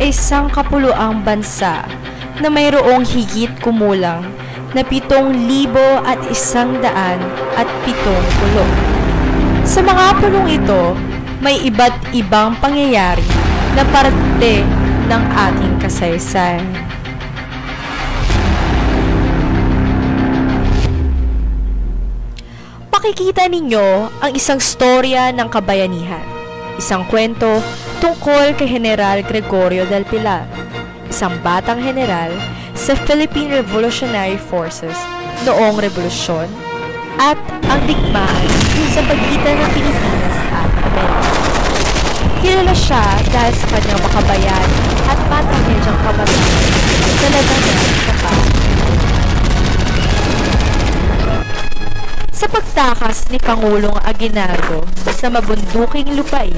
ay isang kapuluang bansa na mayroong higit kumulang na 7,170. Sa mga pulong ito, may iba't ibang pangyayari na parte ng ating kasaysayan. Makikita ninyo ang isang storya ng kabayanihan, isang kwento tungkol kay General Gregorio del Pilar, isang batang general sa Philippine Revolutionary Forces noong revolusyon at ang digmaan sa pagitan ng Pilipinas at Amerika. Kilala siya dahil sa kanyang makabayani at matangyadyang kamatayan sa labanan sa Pasig. Sa pagtakas ni Pangulong Aguinaldo sa mabunduking lupain,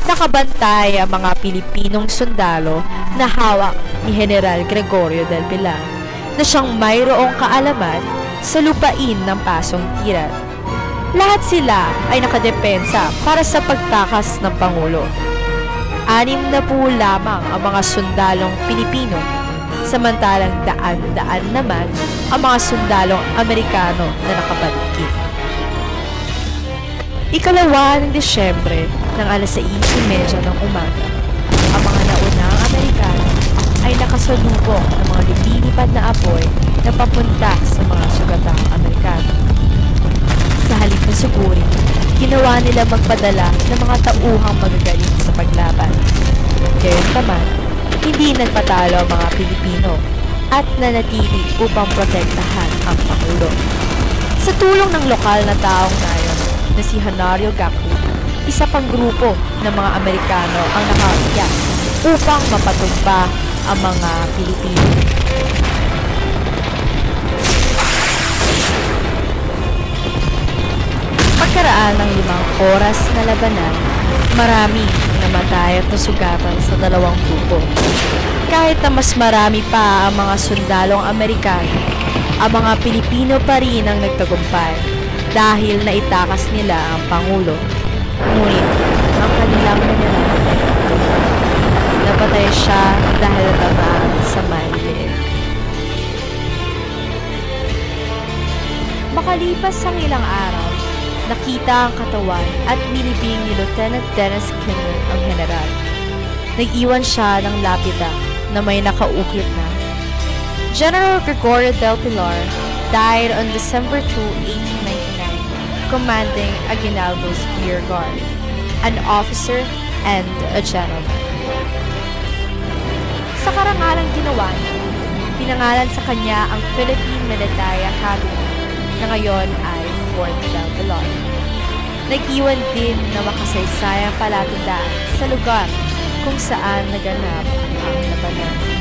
nakabantay ang mga Pilipinong sundalo na hawak ni General Gregorio del Pilar na siyang mayroong kaalaman sa lupain ng Pasong Tirad. Lahat sila ay nakadepensa para sa pagtakas ng Pangulo. 60 lamang ang mga sundalong Pilipino, samantalang daan-daan naman ang mga sundalong Amerikano na nakabalikid. Ikalawa ng Disyembre ng alas 6:30 ng umaga, ang mga naunang Amerikano ay nakasalubong ng mga lumilipad na apoy na papunta sa mga sugatang Amerikano. Sa halip na sugurin, ginawa nila magpadala ng mga tauhang magagaling sa paglaban. Gayunpaman, hindi nagpatalo ang mga Pilipino at nanatili upang protektahan ang Pangulo. Sa tulong ng lokal na taong nayon na si Honorio Gaku, isa pang grupo ng mga Amerikano ang nakaakyat upang mapatumba ang mga Pilipino. Pagkaraan ng 5 oras na labanan, marami ang namatay at nasugatan sa dalawang grupo. Kahit na mas marami pa ang mga sundalong Amerikano, ang mga Pilipino pa rin ang nagtagumpay dahil naitakas nila ang Pangulo. Ngunit ang kanilang general, napatay siya dahil natamaan sa manlig. Makalipas ang ilang araw, nakita ang katawan at nilibing ni Lieutenant Dennis Kinley ang general. Nag-iwan siya ng lapida na may nakaukit na General Gregorio del Pilar died on December 2, 1899, commanding Aguinaldo's rear guard, an officer and a gentleman. Sa karangalang ginawa niya, pinangalan sa kanya ang Philippine Military Academy na ngayon ay Fort del Pilar. Nag-iwan din na makasaysayang palatandaan sa lugar kung saan naganap ang labanan.